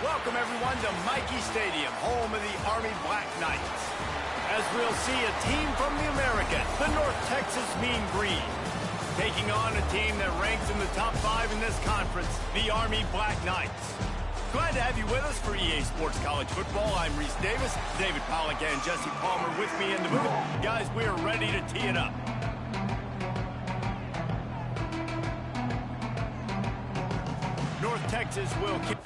Welcome, everyone, to Mikey Stadium, home of the Army Black Knights. As we'll see a team from the American, the North Texas Mean Green, taking on a team that ranks in the top 5 in this conference, the Army Black Knights. Glad to have you with us for EA Sports College Football. I'm Reese Davis, David Pollack and Jesse Palmer with me in the booth. Guys, we are ready to tee it up. North Texas will kick.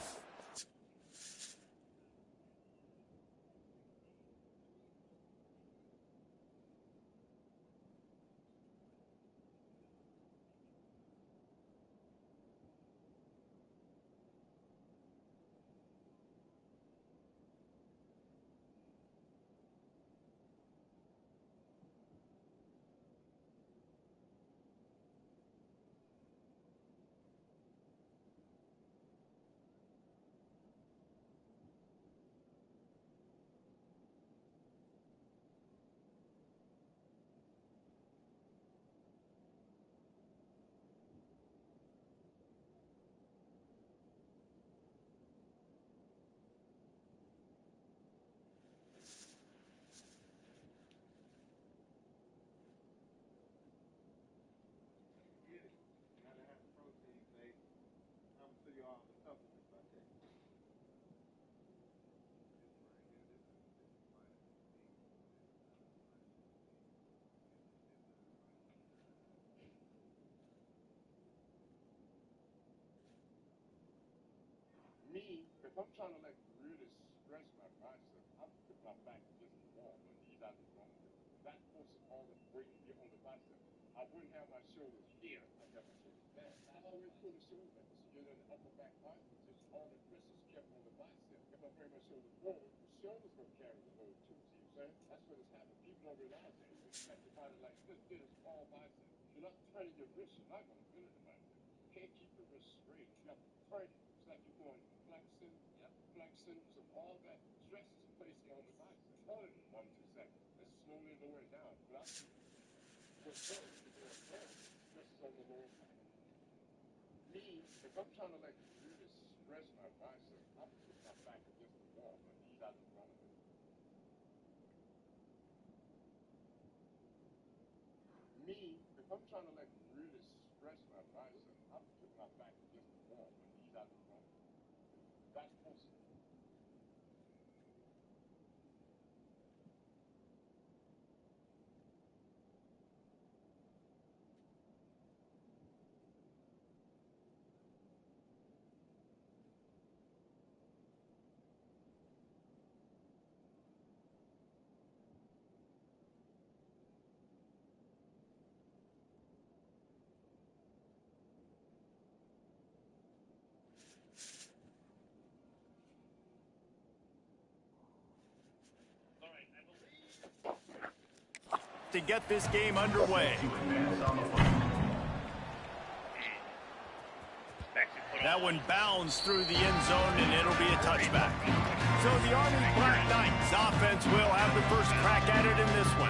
Me, if I'm trying to like really stretch my bicep, I'm putting my back against the wall when knees out the wrong way. That forces all the weight here on the bicep. I wouldn't have my shoulders here. I got my shoulders there. I always put the shoulders back. So you're in the upper back bicep. Just all the pressure is kept on the bicep. If I bring my shoulders forward, the shoulders will carry the load too. See what I'm saying? That's what has happened. People don't realize that. You got your body like this, all bicep. You're not turning your wrist. You're not going to bend the bicep. You can't keep the wrist straight. You have to turn it. It's like you're going flexion, so all that stress is placed on the bicep. Hold it in 1 2 seconds. Let's slowly lower it down. Without stress is on the lower back. Me, if I'm trying to like really stretch my bicep, I'm putting my back against the wall. My knees out the wrong way. Me, if I'm trying to like really stretch my bicep, I'm putting my back against the wall. My knees out the wrong way. That's possible. To get this game underway. That one bounds through the end zone, and it'll be a touchback. So the Army Black Knights offense will have the first crack at it in this one.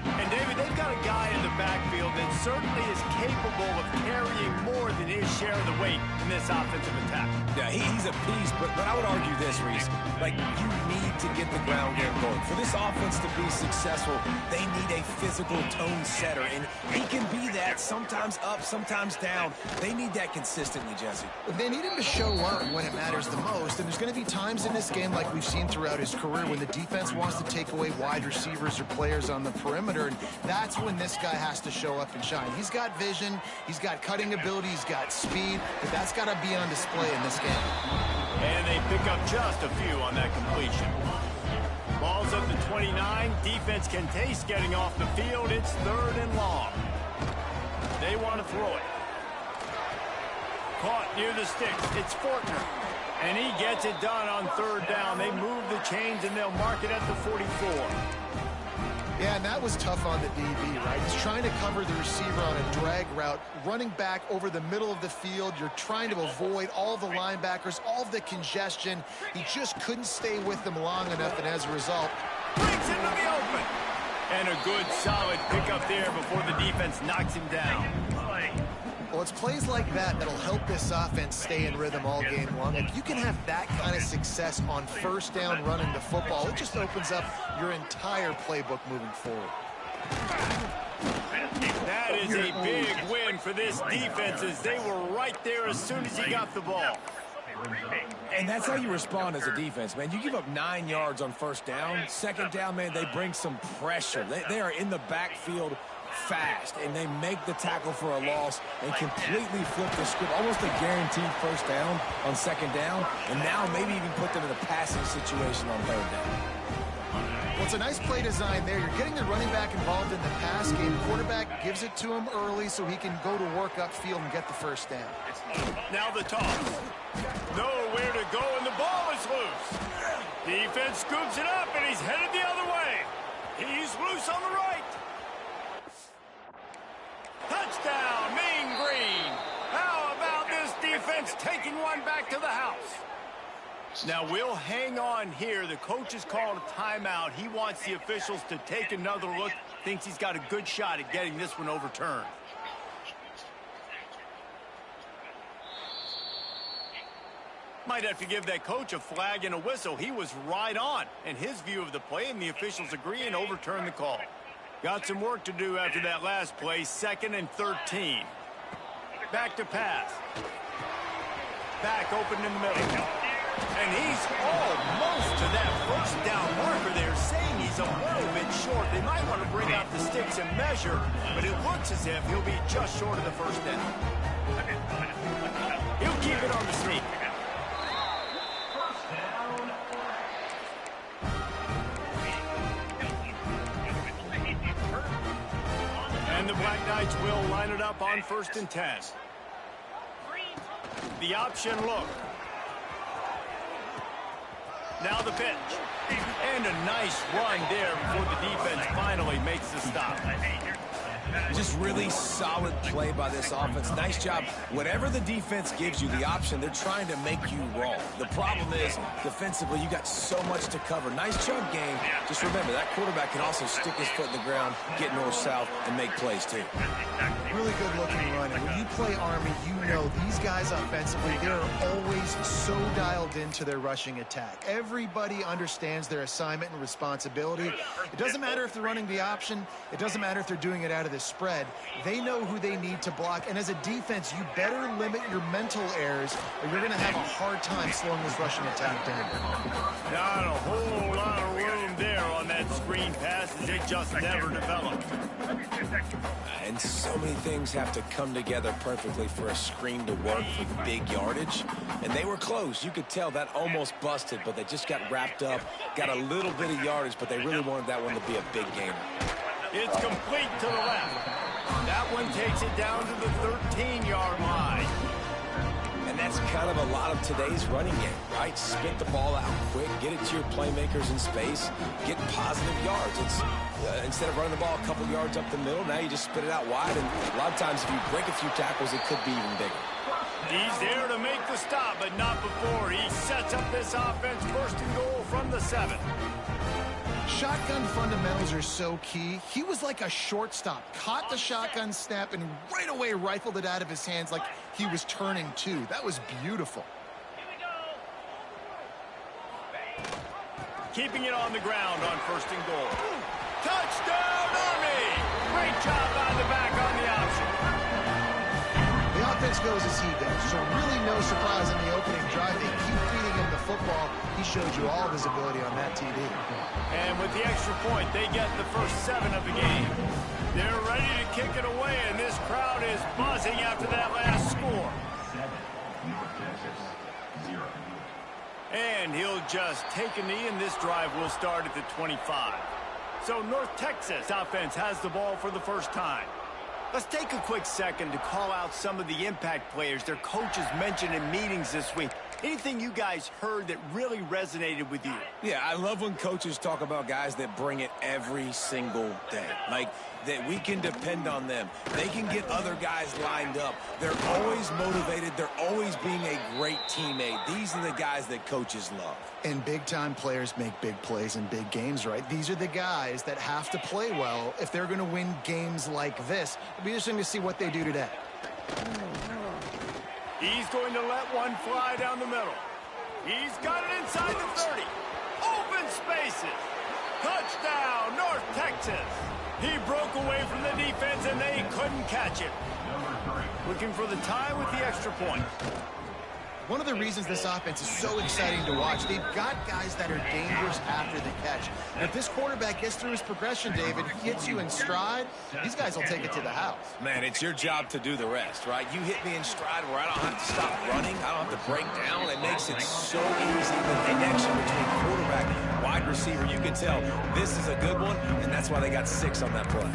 And, David, they've got a guy in the backfield that certainly is capable of carrying more than his share of the weight in this offensive attack. Yeah, he's a beast, but I would argue this, Reese. Like, you need to get the ground game going. For this offense to be successful, they need a physical tone setter, and he can be that, sometimes up, sometimes down. They need that consistently, Jesse. They need him to show up when it matters the most, and there's going to be times in this game like we've seen throughout his career when the defense wants to take away wide receivers or players on the perimeter, and that's when this guy has to show up and shine. He's got vision, he's got cutting ability, he's got speed, but that's got to be on display in this game. And they pick up just a few on that completion. Ball's up to 29. Defense can taste getting off the field. It's 3rd and long. They want to throw it. Caught near the sticks. It's Fortner. And he gets it done on 3rd down. They move the chains, and they'll mark it at the 44. Yeah, and that was tough on the DB, right? He's trying to cover the receiver on a drag route, running back over the middle of the field. You're trying to avoid all the linebackers, all of the congestion. He just couldn't stay with them long enough, and as a result, breaks into the open. And a good, solid pickup there before the defense knocks him down. Well, it's plays like that that'll help this offense stay in rhythm all game long. If you can have that kind of success on first down running the football, it just opens up your entire playbook moving forward. That is a big win for this defense, as they were right there as soon as he got the ball. And that's how you respond as a defense, man. You give up 9 yards on first down. Second down, man, they bring some pressure. They are in the backfield fast, and they make the tackle for a loss and completely flip the script. Almost a guaranteed first down on second down, and now maybe even put them in a passing situation on third down. Well, it's a nice play design there. You're getting the running back involved in the pass game. Quarterback gives it to him early so he can go to work upfield and get the first down. Now the toss. Nowhere to go, and the ball is loose. Defense scoops it up, and he's headed the other way. He's loose on the right. Touchdown, Mean Green. How about this defense taking one back to the house? Now we'll hang on here. The coach has called a timeout. He wants the officials to take another look. Thinks he's got a good shot at getting this one overturned. Might have to give that coach a flag and a whistle. He was right on in his view of the play, and the officials agree and overturn the call. Got some work to do after that last play. 2nd and 13. Back to pass. Back open in the middle. And he's almost to that first down marker there, saying he's a little bit short. They might want to bring out the sticks and measure, but it looks as if he'll be just short of the first down. He'll keep it on the sneak. And the Black Knights will line it up on 1st and 10. The option look. Now the pitch. And a nice run there before the defense finally makes the stop. Just really solid play by this offense. Nice job. Whatever the defense gives you, the option, they're trying to make you wrong. The problem is, defensively, you got so much to cover. Nice chunk game. Just remember, that quarterback can also stick his foot in the ground, get north-south, and make plays, too. Really good-looking run. And when you play Army, you know these guys offensively, they're always so dialed into their rushing attack. Everybody understands their assignment and responsibility. It doesn't matter if they're running the option. It doesn't matter if they're doing it out of the spread. They know who they need to block. And as a defense, you better limit your mental errors, or you're going to have a hard time slowing this rushing attack down. Not a whole lot of room there on that screen pass, as it just never developed. And so many things have to come together perfectly for a screen to work for big yardage. And they were close. You could tell that almost busted, but they just got wrapped up, got a little bit of yardage, but they really wanted that one to be a big gainer. It's complete to the left. That one takes it down to the 13-yard line. And that's kind of a lot of today's running game, right? Spit the ball out quick, get it to your playmakers in space, get positive yards. It's instead of running the ball a couple yards up the middle, now you just spit it out wide. And a lot of times if you break a few tackles, it could be even bigger. He's there to make the stop, but not before. He sets up this offense, 1st and goal from the 7. Shotgun fundamentals are so key. He was like a shortstop, caught the shotgun snap, and right away rifled it out of his hands like he was turning two. That was beautiful. Keeping it on the ground on 1st and goal. Touchdown, Army! Great job by the back on the option. The offense goes as he goes, so really no surprise in the opening drive. They keep feeding him the football. He showed you all of his ability on that TD. And with the extra point, they get the first 7 of the game. They're ready to kick it away, and this crowd is buzzing after that last score. And he'll just take a knee, and this drive will start at the 25. So North Texas offense has the ball for the first time. Let's take a quick second to call out some of the impact players their coaches mentioned in meetings this week. Anything you guys heard that really resonated with you? Yeah, I love when coaches talk about guys that bring it every single day. Like, that we can depend on them. They can get other guys lined up. They're always motivated. They're always being a great teammate. These are the guys that coaches love. And big-time players make big plays in big games, right? These are the guys that have to play well if they're going to win games like this. It'll be interesting to see what they do today. He's going to let one fly down the middle. He's got it inside the 30. Open spaces. Touchdown, North Texas. He broke away from the defense, and they couldn't catch it. Looking for the tie with the extra point. One of the reasons this offense is so exciting to watch, they've got guys that are dangerous after the catch. And if this quarterback gets through his progression, David, hits you in stride, these guys will take it to the house. Man, it's your job to do the rest, right? You hit me in stride where I don't have to stop running. I don't have to break down. It makes it so easy. The connection between quarterback and wide receiver, you can tell this is a good one, and that's why they got 6 on that play.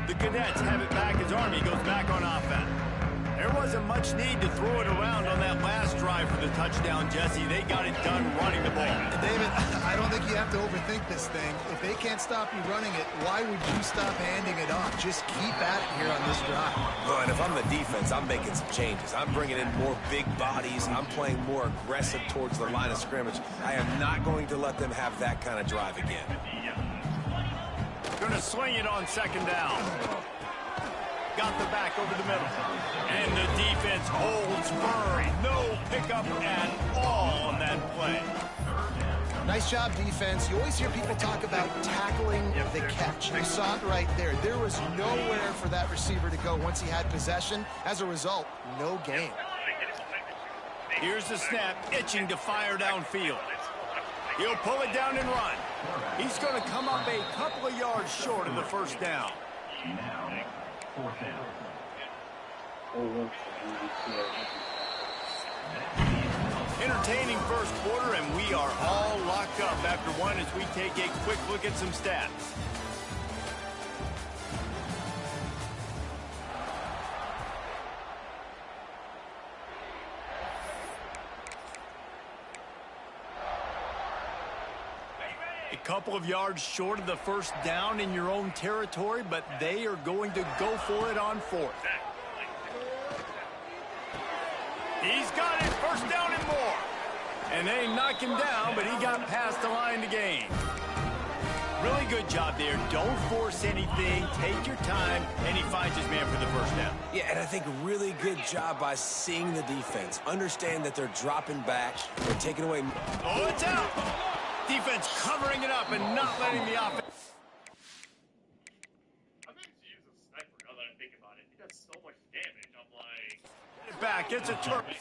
The Cadets have it back as Army goes back on offense. There wasn't much need to throw it around on that last drive for the touchdown, Jesse. They got it done running the ball. David, I don't think you have to overthink this thing. If they can't stop you running it, why would you stop handing it off? Just keep at it here on this drive. Well, and if I'm the defense, I'm making some changes. I'm bringing in more big bodies. I'm playing more aggressive towards the line of scrimmage. I am not going to let them have that kind of drive again. Going to swing it on second down. Got the back over the middle. And the defense holds firm. No pickup at all on that play. Nice job, defense. You always hear people talk about tackling the catch. You saw it right there. There was nowhere for that receiver to go once he had possession. As a result, no gain. Here's the snap, itching to fire downfield. He'll pull it down and run. He's going to come up a couple of yards short of the first down. Entertaining first quarter, and we are all locked up after one as we take a quick look at some stats. A couple of yards short of the first down in your own territory, but they are going to go for it on 4th. He's got it, first down and more. And they knock him down, but he got past the line to gain. Really good job there. Don't force anything. Take your time, and he finds his man for the first down. Yeah, and I think really good job by seeing the defense. Understand that they're dropping back. They're taking away. Oh, it's out. Defense covering it up and not letting the offense. I meant to use a sniper now that I think about it. He does so much damage. I'm like... Get it back. It's a turn. I'm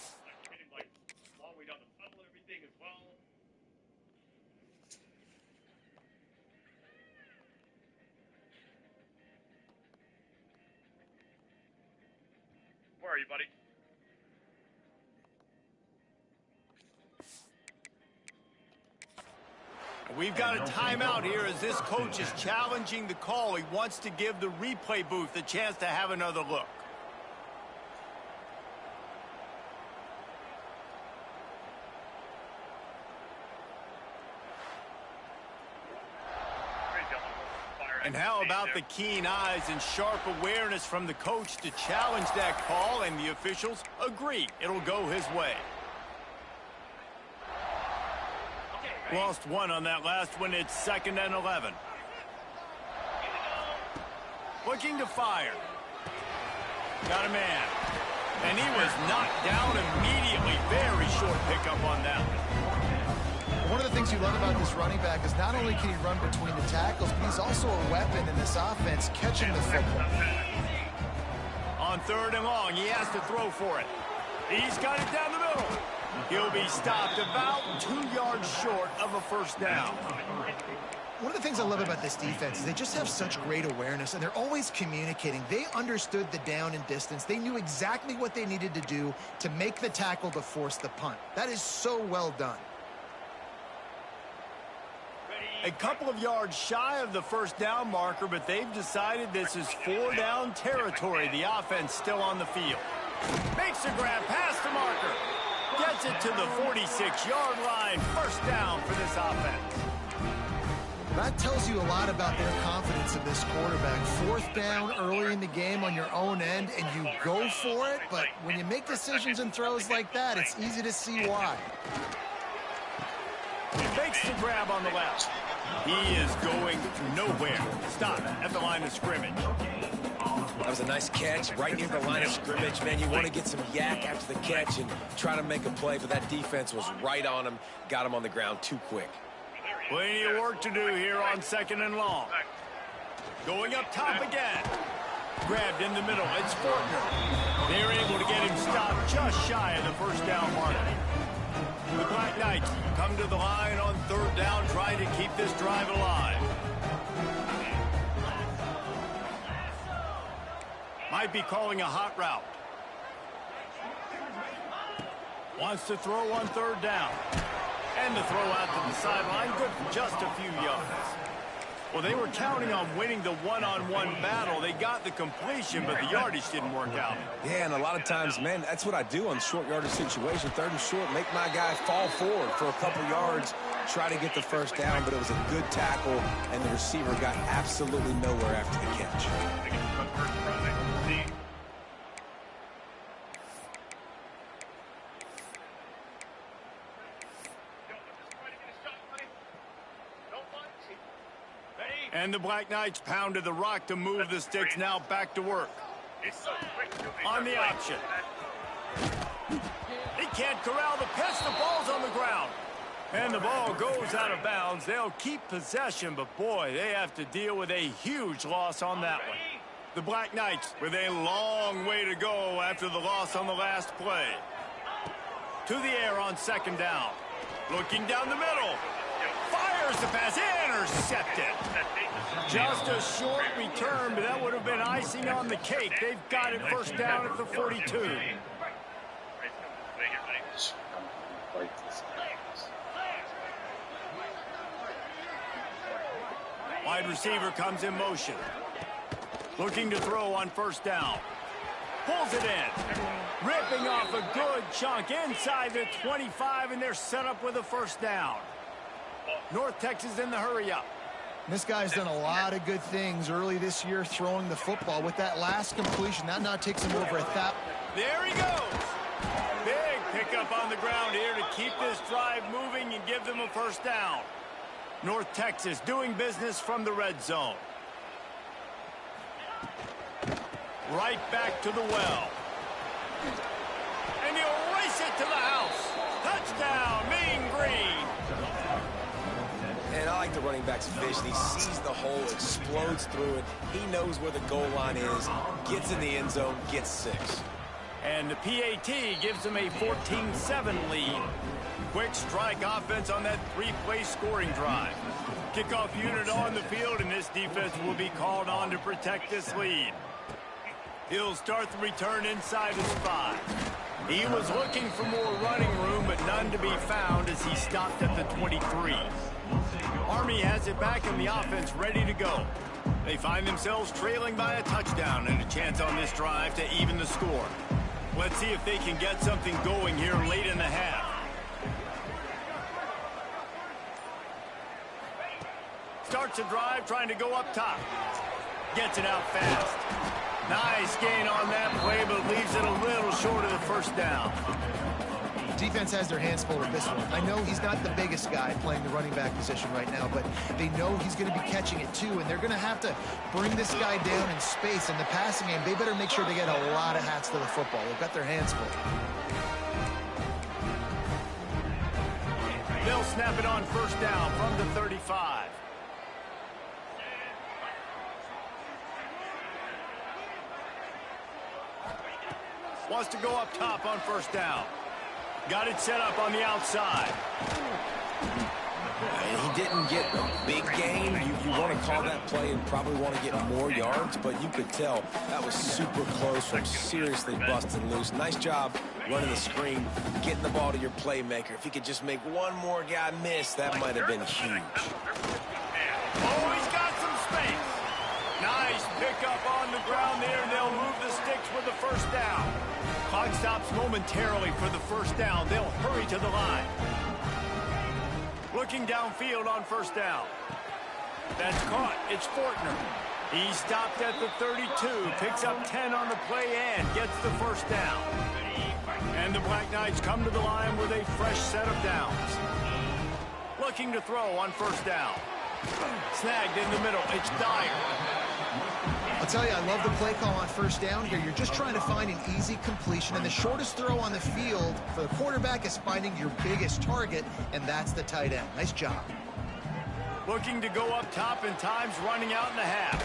hitting like long way down the tunnel and everything as well. Where are you, buddy? We've got a timeout here as this coach is challenging the call. He wants to give the replay booth a chance to have another look. And how about the keen eyes and sharp awareness from the coach to challenge that call, and the officials agree it'll go his way. Lost one on that last one. It's 2nd and 11. Looking to fire. Got a man. And he was knocked down immediately. Very short pickup on that one. One of the things you love about this running back is not only can he run between the tackles, but he's also a weapon in this offense, catching the football. On 3rd and long, he has to throw for it. He's got it down the middle. He'll be stopped about 2 yards short of a first down. One of the things I love about this defense is they just have such great awareness, and they're always communicating. They understood the down and distance. They knew exactly what they needed to do to make the tackle to force the punt. That is so well done. A couple of yards shy of the first down marker, but they've decided this is 4-down territory. The offense still on the field. Makes a grab past the marker. Gets it to the 46-yard line. First down for this offense. That tells you a lot about their confidence in this quarterback. 4th down early in the game on your own end, and you go for it. But when you make decisions and throws like that, it's easy to see why. Makes the grab on the left. He is going nowhere. Stop at the line of scrimmage. That was a nice catch right near the line of scrimmage. Man, you want to get some yak after the catch and try to make a play, but that defense was right on him, got him on the ground too quick. Plenty of work to do here on 2nd and long. Going up top again. Grabbed in the middle. It's Fortner. They're able to get him stopped just shy of the first down mark. The Black Knights come to the line on 3rd down, trying to keep this drive alive. Might be calling a hot route. Wants to throw on 3rd down. And the throw out to the sideline, good for just a few yards. Well, they were counting on winning the one-on-one battle. They got the completion, but the yardage didn't work out. Yeah, and a lot of times, man, that's what I do on short yardage situation. 3rd and short, make my guy fall forward for a couple yards, try to get the first down, but it was a good tackle, and the receiver got absolutely nowhere after the catch. And the Black Knights pounded the rock to move the sticks, now back to work. On the option. He can't corral the pitch, the ball's on the ground. And the ball goes out of bounds. They'll keep possession, but boy, they have to deal with a huge loss on that one. The Black Knights with a long way to go after the loss on the last play. To the air on 2nd down. Looking down the middle. Fires the pass, intercepted. Just a short return, but that would have been icing on the cake. They've got it first down at the 42. Wide receiver comes in motion. Looking to throw on 1st down. Pulls it in. Ripping off a good chunk inside the 25, and they're set up with a first down. North Texas in the hurry-up. This guy's done a lot of good things early this year throwing the football. With that last completion, that now takes him over 1,000. There he goes. Big pickup on the ground here to keep this drive moving and give them a first down. North Texas doing business from the red zone. Right back to the well. And he'll race it to the house. Touchdown, Mean Green. And I like the running back's vision. He sees the hole, explodes through it. He knows where the goal line is, gets in the end zone, gets 6. And the PAT gives them a 14-7 lead. Quick strike offense on that 3-play scoring drive. Kickoff unit on the field, and this defense will be called on to protect this lead. He'll start the return inside his 5. He was looking for more running room, but none to be found as he stopped at the 23. Army has it back in the offense ready to go. They find themselves trailing by a touchdown and a chance on this drive to even the score. Let's see if they can get something going here late in the half. Starts a drive trying to go up top. Gets it out fast. Nice gain on that play, but leaves it a little short of the first down. Defense has their hands full with this one. I know he's not the biggest guy playing the running back position right now, but they know he's going to be catching it too, and they're going to have to bring this guy down in space. In the passing game, they better make sure they get a lot of hats to the football. They've got their hands full. They'll snap it on first down from the 35. Wants to go up top on first down. Got it set up on the outside. He didn't get a big gain. You want to call that play and probably want to get more yards, but you could tell that was super close from seriously busting loose. Nice job running the screen, getting the ball to your playmaker. If he could just make one more guy miss, that might have been huge. Oh, he's got some space. Nice pickup on the ground there, and they'll move the sticks with the first down. Clock stops momentarily for the first down. They'll hurry to the line. Looking downfield on first down. That's caught. It's Fortner. He stopped at the 32, picks up 10 on the play and gets the first down. And the Black Knights come to the line with a fresh set of downs. Looking to throw on first down. Snagged in the middle. It's Dyer. I'll tell you, I love the play call on first down here. You're just trying to find an easy completion, and the shortest throw on the field for the quarterback is finding your biggest target, and that's the tight end. Nice job. Looking to go up top and time's running out in the half.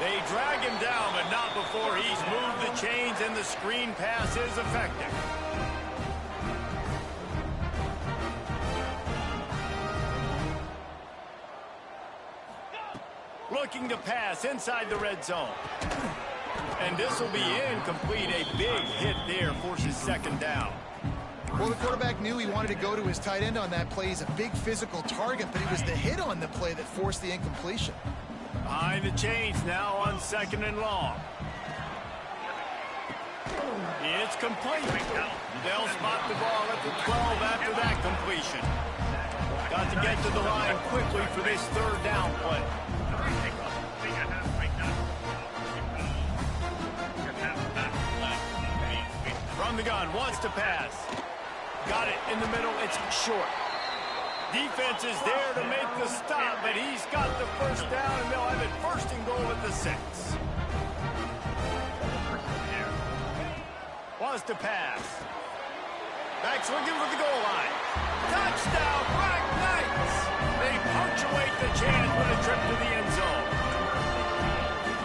They drag him down, but not before he's moved the chains and the screen pass is effective. Looking to pass inside the red zone. And this will be incomplete. A big hit there forces second down. Well, the quarterback knew he wanted to go to his tight end on that play. He's a big physical target, but it was the hit on the play that forced the incompletion. Behind the chains now on second and long. It's complete. They'll spot the ball at the 12 after that completion. Got to get to the line quickly for this third down play. From the gun, wants to pass. Got it in the middle, it's short. Defense is there to make the stop, but he's got the first down, and they'll have it first and goal at the 6. Wants to pass. Back's looking for the goal line. Touchdown, Black Knights! They punctuate the chance with a trip to the end zone.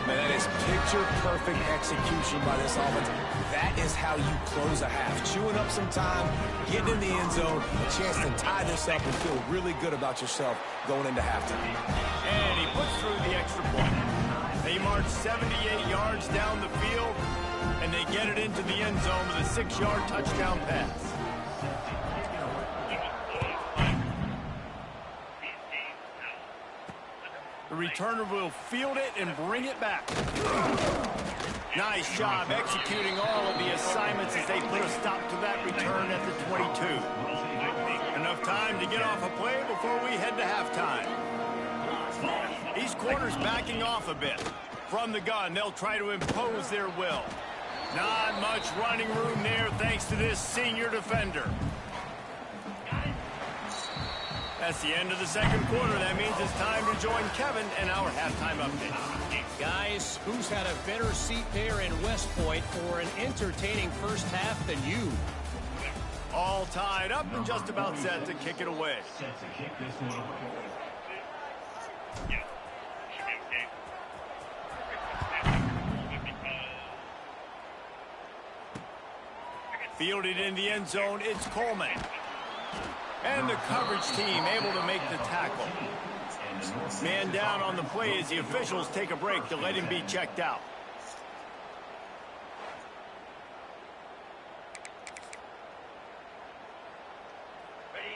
Man, that is picture-perfect execution by this offense. That is how you close a half. Chewing up some time, getting in the end zone, a chance to tie this up and feel really good about yourself going into halftime. And he puts through the extra point. They march 78 yards down the field, and they get it into the end zone with a 6-yard touchdown pass. The returner will field it and bring it back. Nice job executing all of the assignments as they put a stop to that return at the 22. Enough time to get off a play before we head to halftime. These corners backing off a bit. From the gun, they'll try to impose their will. Not much running room there thanks to this senior defender. That's the end of the second quarter. That means it's time to join Kevin and our halftime update. Guys, who's had a better seat there in West Point for an entertaining first half than you? All tied up and just about set to kick it away. Fielded in the end zone, it's Coleman. And the coverage team able to make the tackle. Man down on the play as the officials take a break to let him be checked out.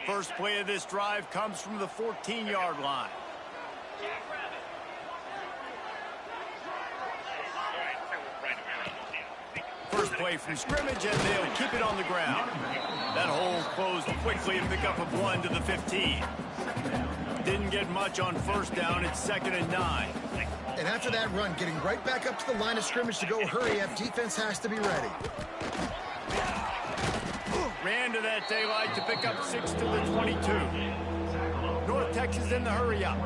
First play of this drive comes from the 14-yard line. First play from scrimmage, and they'll keep it on the ground. That hole closed quickly and pick up of 1 to the 15. Didn't get much on first down. It's 2nd and 9. And after that run, getting right back up to the line of scrimmage to go hurry up, defense has to be ready. Ran to that daylight to pick up 6 to the 22. North Texas in the hurry up.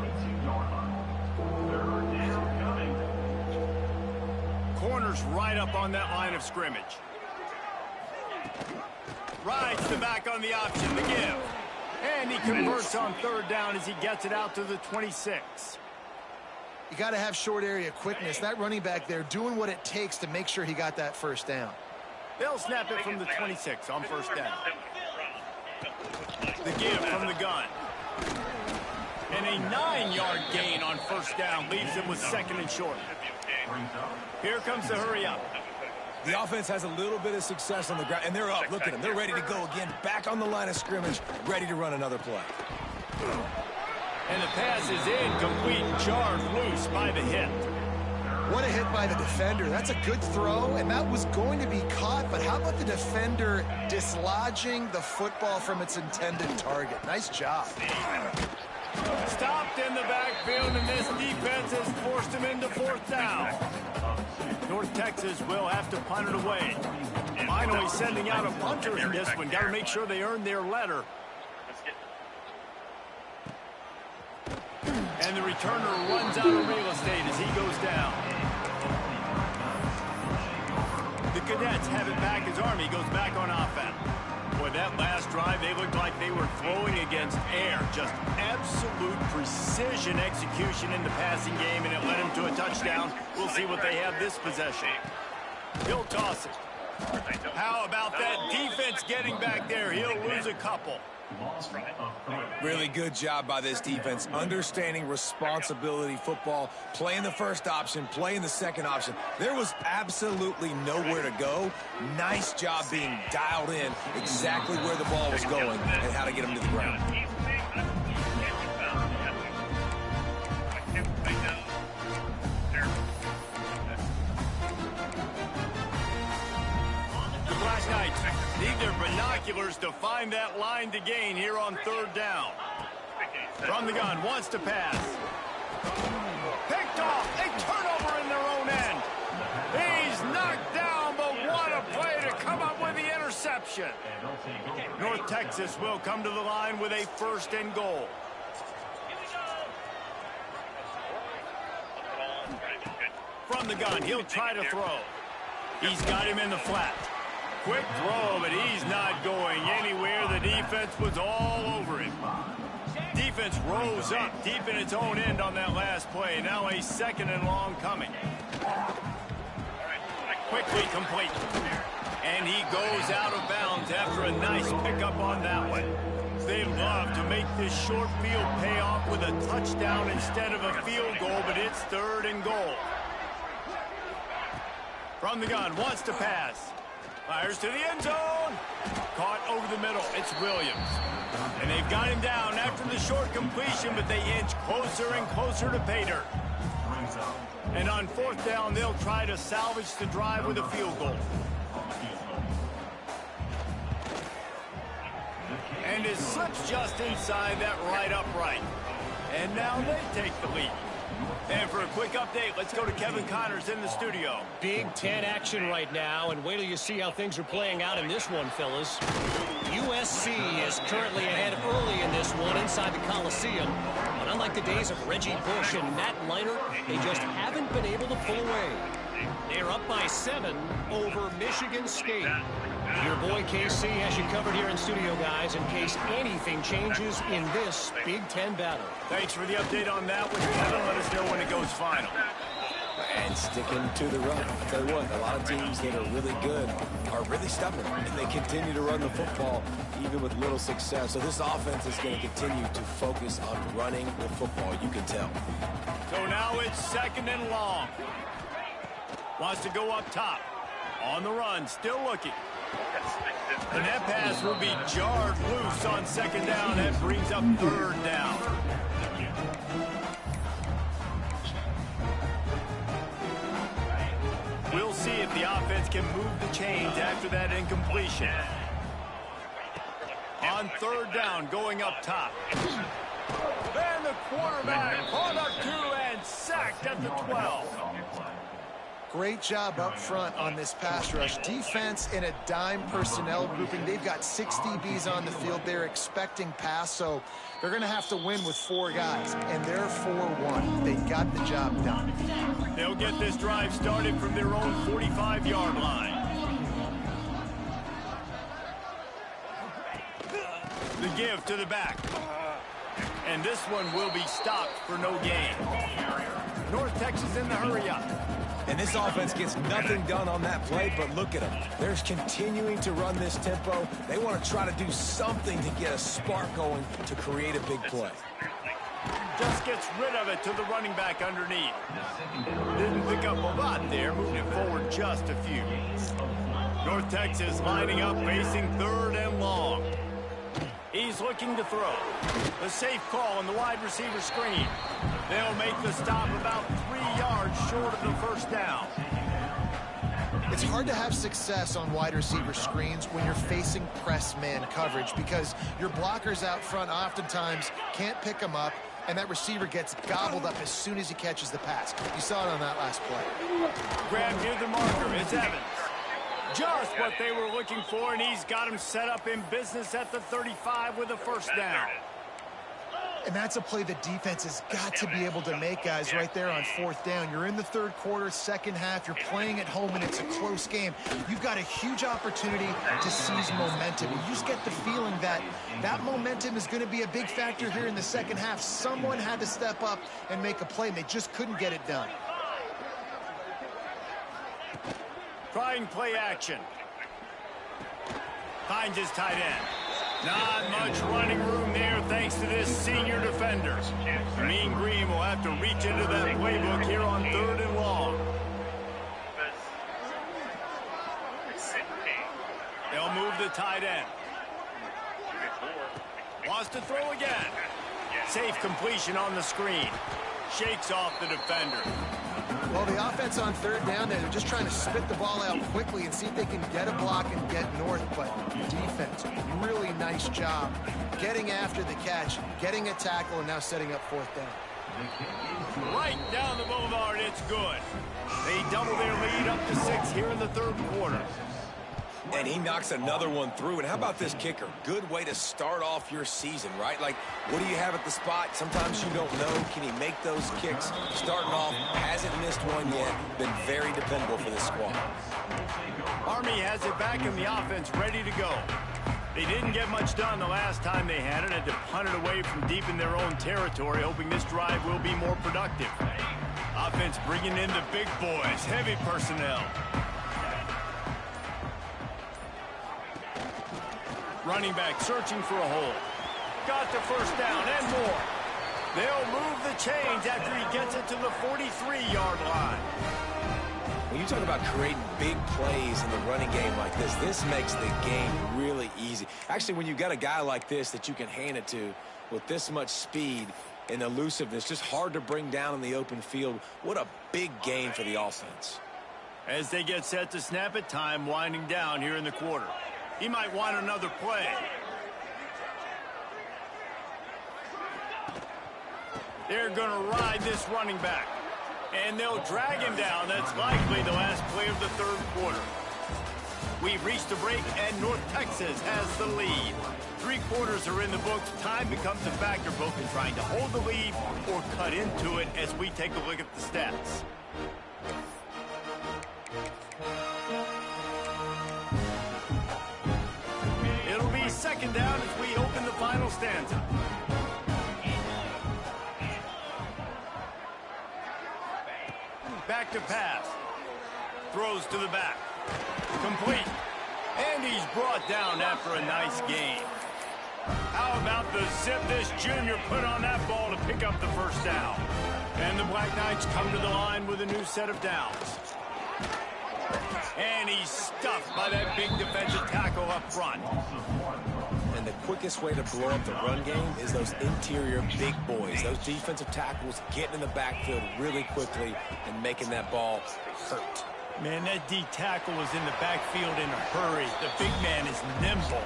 Corners right up on that line of scrimmage. Rides the back on the option, the give. And he converts on third down as he gets it out to the 26. You got to have short area quickness. That running back there doing what it takes to make sure he got that first down. They'll snap it from the 26 on first down. The give from the gun. And a 9-yard gain on first down leaves him with 2nd and short. Here comes the hurry up. The offense has a little bit of success on the ground, and they're up. Look at them. They're ready to go again. Back on the line of scrimmage, ready to run another play. And the pass is incomplete, jarred loose by the hit. What a hit by the defender. That's a good throw, and that was going to be caught, but how about the defender dislodging the football from its intended target? Nice job. Stopped in the backfield, and this defense has forced him into fourth down. North Texas will have to punt it away. Finally sending out a punter in this one. Got to make sure they earn their letter. And the returner runs out of real estate as he goes down. Cadets have it back as Army goes back on offense. Boy, that last drive, they looked like they were throwing against air. Just absolute precision execution in the passing game, and it led them to a touchdown. We'll see what they have this possession. He'll toss it. How about that defense getting back there? He'll lose a couple. Really good job by this defense, understanding responsibility football, playing the first option, playing the second option. There was absolutely nowhere to go. Nice job being dialed in exactly where the ball was going and how to get him to the ground. Last night, need their binoculars to find that line to gain here on third down. From the gun, wants to pass. Picked off, a turnover in their own end. He's knocked down, but what a play to come up with the interception. North Texas will come to the line with a 1st and goal. From the gun, he'll try to throw. He's got him in the flat. Quick throw, but he's not going anywhere. The defense was all over him. Defense rose up deep in its own end on that last play. Now a 2nd and long coming. Quickly complete. And he goes out of bounds after a nice pickup on that one. They love to make this short field pay off with a touchdown instead of a field goal, but it's 3rd and goal. From the gun, wants to pass. Fires to the end zone. Caught over the middle. It's Williams. And they've got him down after the short completion, but they inch closer and closer to pay dirt. And on 4th down, they'll try to salvage the drive with a field goal. And it slips just inside that right upright. And now they take the lead. And for a quick update, let's go to Kevin Connors in the studio. Big Ten action right now, and wait till you see how things are playing out in this one, fellas. USC is currently ahead early in this one inside the Coliseum. But unlike the days of Reggie Bush and Matt Leinart, they just haven't been able to pull away. They're up by 7 over Michigan State. Your boy KC has you covered here in studio, guys, in case anything changes in this Big Ten battle. Thanks for the update on that one, Kevin. Let us know when it goes final. And sticking to the run. I'll tell you what, a lot of teams that are really good are really stubborn, and they continue to run the football even with little success. So this offense is going to continue to focus on running the football, you can tell. So now it's 2nd and long. Wants to go up top. On the run, still looking. And that pass will be jarred loose on 2nd down. That brings up 3rd down. We'll see if the offense can move the chains after that incompletion. On 3rd down, going up top. And the quarterback caught up 2 and sacked at the 12. Great job up front on this pass rush. Defense in a dime personnel grouping. They've got 6 DBs on the field. They're expecting pass, so they're going to have to win with 4 guys, and they're 4-1. They got the job done. They'll get this drive started from their own 45-yard line. The give to the back. And this one will be stopped for no gain. North Texas in the hurry-up. And this offense gets nothing done on that play, but look at them. They're continuing to run this tempo. They want to try to do something to get a spark going to create a big play. Just gets rid of it to the running back underneath. Didn't pick up a lot there, moved it forward just a few. North Texas lining up, facing 3rd and long. He's looking to throw. The safe call on the wide receiver screen. They'll make the stop about 3 yards short of the 1st down. It's hard to have success on wide receiver screens when you're facing press man coverage because your blockers out front oftentimes can't pick them up, and that receiver gets gobbled up as soon as he catches the pass. You saw it on that last play. Grab near the marker. It's Evans. Just what they were looking for, and he's got him set up in business at the 35 with a 1st down. And that's a play the defense has got to be able to make, guys, right there on fourth down. You're in the third quarter, second half. You're playing at home, and it's a close game. You've got a huge opportunity to seize momentum. You just get the feeling that that momentum is going to be a big factor here in the second half. Someone had to step up and make a play, and they just couldn't get it done. Trying play action. Finds his tight end. Not much running room there thanks to this senior defender. Mean Green will have to reach into that playbook here on 3rd and long. They'll move the tight end. Wants to throw again. Safe completion on the screen. Shakes off the defender. Well, the offense on 3rd down there, they're just trying to spit the ball out quickly and see if they can get a block and get north. But defense, really nice job getting after the catch, getting a tackle, and now setting up 4th down. Right down the boulevard, it's good. They double their lead up to 6 here in the 3rd quarter. And he knocks another one through. And how about this kicker? Good way to start off your season, right? Like, what do you have at the spot? Sometimes you don't know. Can he make those kicks? Starting off, hasn't missed one yet. Been very dependable for this squad. Army has it back in the offense, ready to go. They didn't get much done the last time they had it. Had to punt it away from deep in their own territory, hoping this drive will be more productive. Offense bringing in the big boys, heavy personnel. Running back searching for a hole. Got the first down and more. They'll move the chains after he gets it to the 43-yard line. When you talk about creating big plays in the running game like this, this makes the game really easy. Actually, when you've got a guy like this that you can hand it to with this much speed and elusiveness, just hard to bring down in the open field, what a big game for the offense. As they get set to snap it, time winding down here in the quarter. He might want another play. They're going to ride this running back. And they'll drag him down. That's likely the last play of the 3rd quarter. We've reached a break, and North Texas has the lead. 3 quarters are in the books. Time becomes a factor both in trying to hold the lead or cut into it as we take a look at the stats. It'll be 2nd down as we open the final stanza. Back to pass. Throws to the back. Complete. And he's brought down after a nice gain. How about the zip this junior put on that ball to pick up the first down? And the Black Knights come to the line with a new set of downs. And he's stuffed by that big defensive tackle up front. And the quickest way to blow up the run game is those interior big boys. Those defensive tackles getting in the backfield really quickly and making that ball hurt. Man, that D tackle was in the backfield in a hurry. The big man is nimble.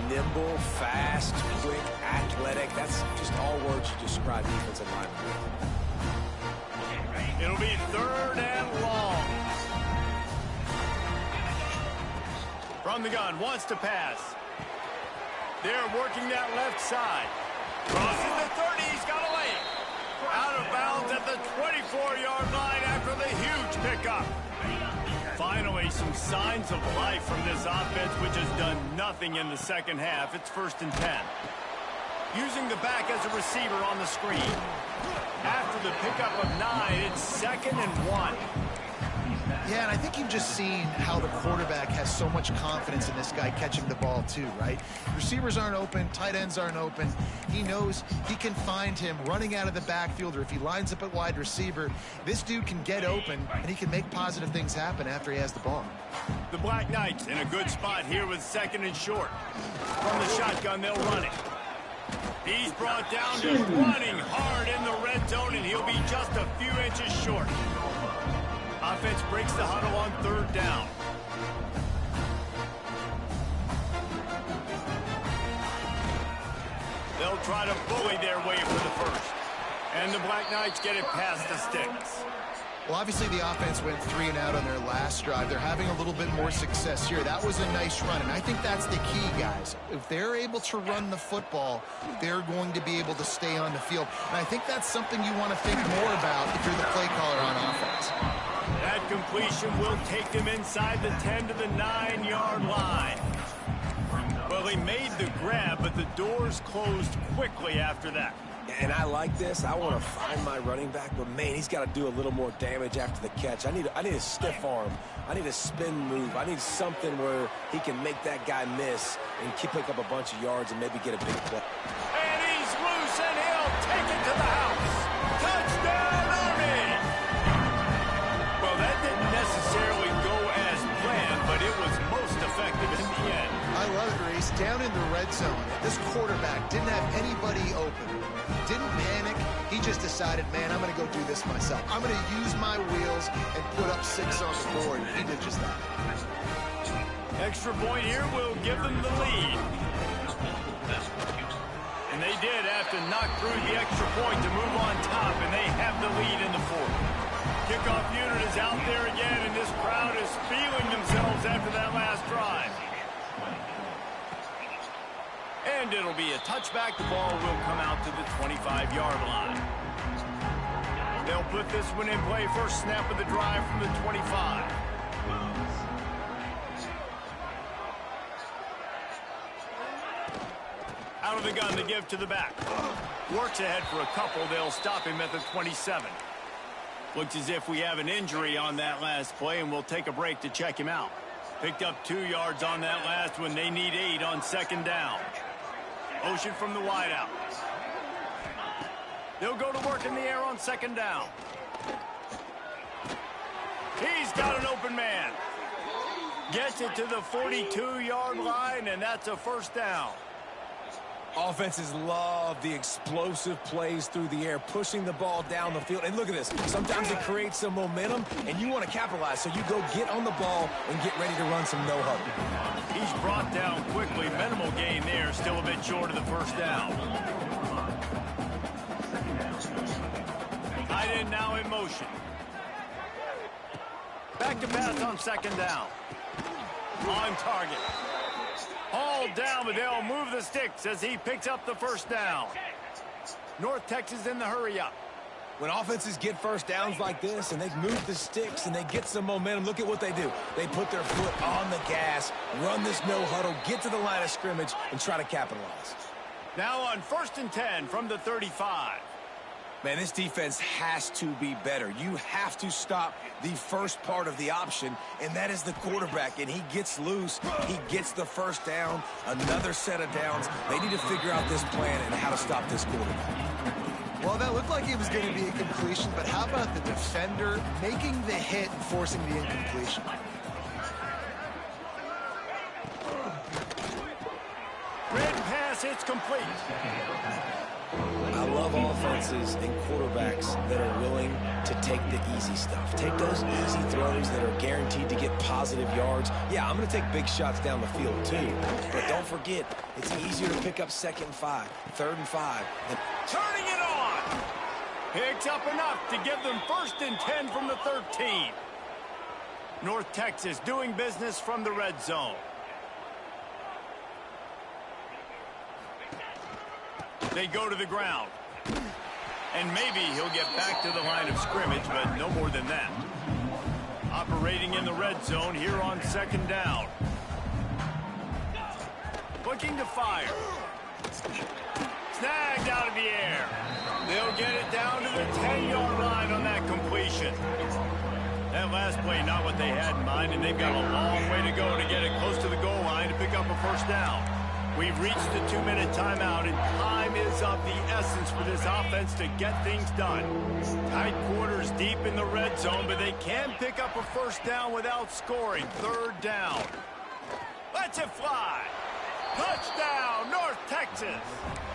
Nimble, fast, quick, athletic. That's just all words you describe defensive linemen with. It'll be 3rd and long. From the gun, wants to pass. They're working that left side. Crosses the 30, he's got a lane. Out of bounds at the 24-yard line after the huge pickup. Finally, some signs of life from this offense, which has done nothing in the second half. It's 1st and 10. Using the back as a receiver on the screen. After the pickup of 9, it's 2nd and 1. Yeah, and I think you've just seen how the quarterback has so much confidence in this guy catching the ball too, right? Receivers aren't open, tight ends aren't open. He knows he can find him running out of the backfield, or if he lines up at wide receiver, this dude can get open, and he can make positive things happen after he has the ball. The Black Knights in a good spot here with 2nd and short. From the shotgun, they'll run it. He's brought down to running hard in the red zone, and he'll be just a few inches short. Offense breaks the huddle on 3rd down. They'll try to bully their way for the first. And the Black Knights get it past the sticks. Well, obviously the offense went 3 and out on their last drive. They're having a little bit more success here. That was a nice run, and I think that's the key, guys. If they're able to run the football, they're going to be able to stay on the field. And I think that's something you want to think more about if you're the play caller on offense. That completion will take them inside the 10 to the 9-yard line. Well, he made the grab, but the doors closed quickly after that. And I like this. I want to find my running back, but man, he's got to do a little more damage after the catch. I need a stiff arm. I need a spin move. I need something where he can make that guy miss and pick up a bunch of yards and maybe get a big play. And he's loose, and he'll take it to the house. Touchdown, Army! Well, that didn't necessarily go as planned, but it was most effective in the end. I love it, Reese. Down in the red zone, this quarterback didn't have anybody open. Didn't panic. He just decided, man, I'm going to go do this myself. I'm going to use my wheels and put up 6 on the board. He did just that. Extra point here will give them the lead. And they did have to knock through the extra point to move on top, and they have the lead in the fourth. Kickoff unit is out there again, and this crowd is feeling themselves after that last drive. And it'll be a touchback. The ball will come out to the 25-yard line. They'll put this one in play. First snap of the drive from the 25. Out of the gun to give to the back. Works ahead for a couple. They'll stop him at the 27. Looks as if we have an injury on that last play, and we'll take a break to check him out. Picked up 2 yards on that last one. They need 8 on second down. Motion from the wideout. They'll go to work in the air on second down. He's got an open man. Gets it to the 42-yard line, and that's a first down. Offenses love the explosive plays through the air, pushing the ball down the field. And look at this. Sometimes it creates some momentum, and you want to capitalize. So you go get on the ball and get ready to run some no-huddle. He's brought down quickly. Minimal gain there. Still a bit short of the first down. Tight end now in motion. Back to pass on second down. On target. Hauled down, but they'll move the sticks as he picks up the first down. North Texas in the hurry-up. When offenses get first downs like this and they move the sticks and they get some momentum, look at what they do. They put their foot on the gas, run this no-huddle, get to the line of scrimmage, and try to capitalize. Now on 1st and 10 from the 35. Man, this defense has to be better. You have to stop the first part of the option, and that is the quarterback. And he gets loose. He gets the first down, another set of downs. They need to figure out this plan and how to stop this quarterback. Well, that looked like it was going to be a completion, but how about the defender making the hit and forcing the incompletion? Red pass, it's complete. I love offenses and quarterbacks that are willing to take the easy stuff. Take those easy throws that are guaranteed to get positive yards. Yeah, I'm going to take big shots down the field too. But don't forget, it's easier to pick up 2nd and 5, 3rd and 5. Turning it on. Picks up enough to give them 1st and 10 from the 13. North Texas doing business from the red zone. They go to the ground. And maybe he'll get back to the line of scrimmage, but no more than that. Operating in the red zone here on second down. Looking to fire. Snagged out of the air. They'll get it down to the 10-yard line on that completion. That last play, not what they had in mind, and they've got a long way to go to get it close to the goal line to pick up a first down. We've reached the 2-minute timeout, and time is of the essence for this offense to get things done. Tight quarters deep in the red zone, but they can pick up a first down without scoring. 3rd down. Lets it fly. Touchdown, North Texas.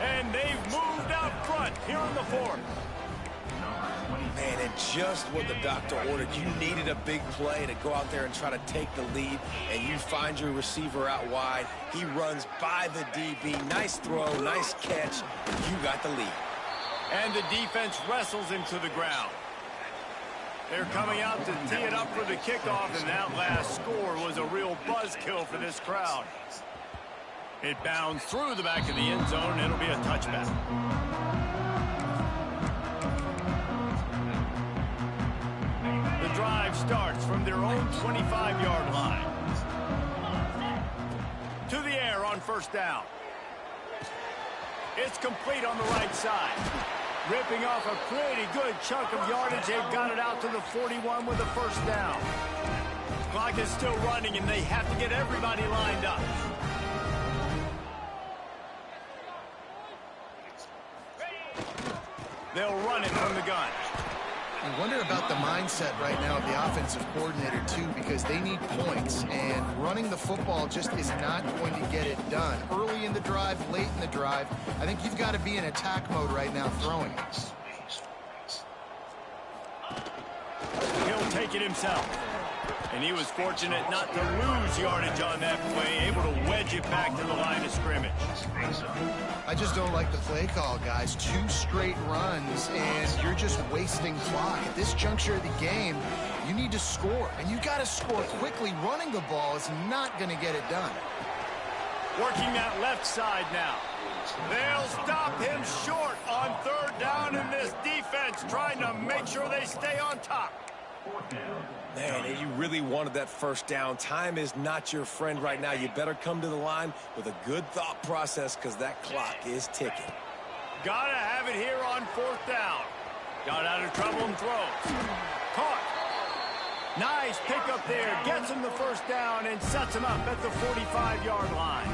And they've moved out front here in the 4th. Man, and just what the doctor ordered. You needed a big play to go out there and try to take the lead, and you find your receiver out wide. He runs by the DB. Nice throw, nice catch. You got the lead. And the defense wrestles him to the ground. They're coming out to tee it up for the kickoff, and that last score was a real buzzkill for this crowd. It bounds through the back of the end zone, and it'll be a touchback. The drive starts from their own 25-yard line. To the air on first down. It's complete on the right side. Ripping off a pretty good chunk of yardage. They've got it out to the 41 with a first down. Clock is still running, and they have to get everybody lined up. They'll run it from the gun. I wonder about the mindset right now of the offensive coordinator, too, because they need points, and running the football just is not going to get it done. Early in the drive, late in the drive, I think you've got to be in attack mode right now throwing it. He'll take it himself. And he was fortunate not to lose yardage on that play, able to wedge it back to the line of scrimmage. I just don't like the play call, guys. 2 straight runs, and you're just wasting clock. At this juncture of the game, you need to score, and you got to score quickly. Running the ball is not going to get it done. Working that left side now. They'll stop him short on third down, in this defense trying to make sure they stay on top. Man, you really wanted that first down. Time is not your friend right now. You better come to the line with a good thought process because that clock is ticking. Gotta have it here on fourth down. Got out of trouble and throws. Caught. Nice pickup there. Gets him the first down and sets him up at the 45-yard line.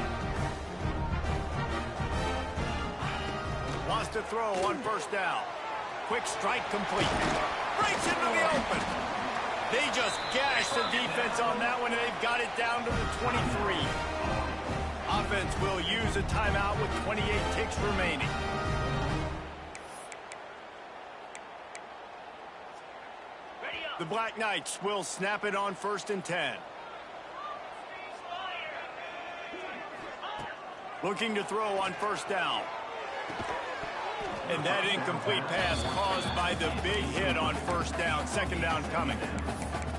Wants to throw on first down. Quick strike complete. Breaks into the open. They just gashed the defense on that one, and they've got it down to the 23. Offense will use a timeout with 28 ticks remaining. The Black Knights will snap it on 1st and 10. Looking to throw on first down. And that incomplete pass caused by the big hit on first down. Second down coming.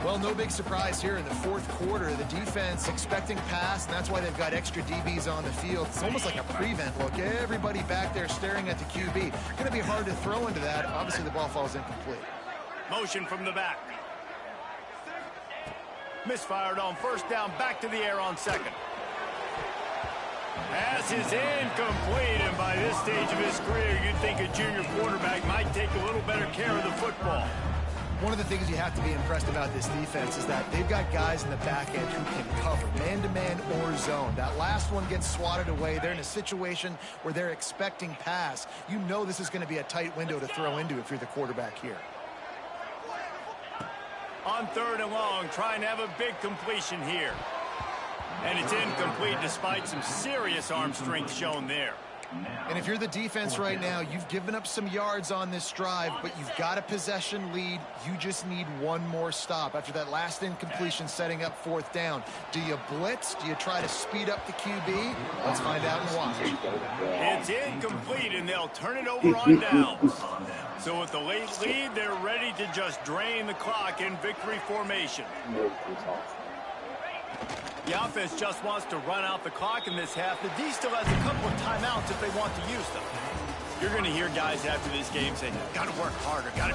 Well, no big surprise here in the fourth quarter. The defense expecting pass, and that's why they've got extra DBs on the field. It's almost like a prevent look. Everybody back there staring at the QB. Going to be hard to throw into that. Obviously, the ball falls incomplete. Motion from the back. Misfired on first down. Back to the air on second. Pass is incomplete, and by this stage of his career, you'd think a junior quarterback might take a little better care of the football. One of the things you have to be impressed about this defense is that they've got guys in the back end who can cover man-to-man or zone. That last one gets swatted away. They're in a situation where they're expecting pass. You know this is going to be a tight window to throw into if you're the quarterback here. On third and long, trying to have a big completion here. And it's incomplete despite some serious arm strength shown there. And if you're the defense right now, you've given up some yards on this drive, but you've got a possession lead. You just need one more stop. After that last incompletion setting up fourth down, do you blitz? Do you try to speed up the QB? Let's find out and watch. It's incomplete, and they'll turn it over on downs. So with the late lead, they're ready to just drain the clock in victory formation. The offense just wants to run out the clock in this half. The D still has a couple of timeouts if they want to use them. You're going to hear guys after this game say, got to work harder, got to be